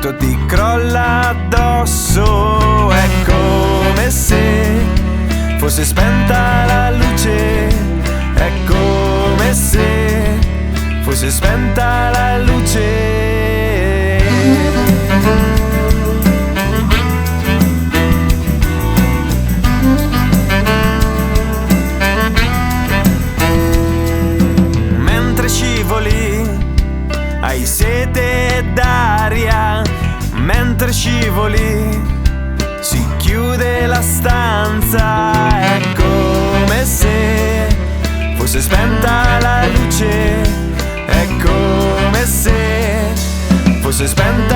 tutto ti crolla addosso. È come se fosse spenta la luce, è come se fosse spenta la luce. Mentre scivoli hai sete d'aria, mentre scivoli si chiude la stanza. È come se fosse spenta la luce, è come se fosse spenta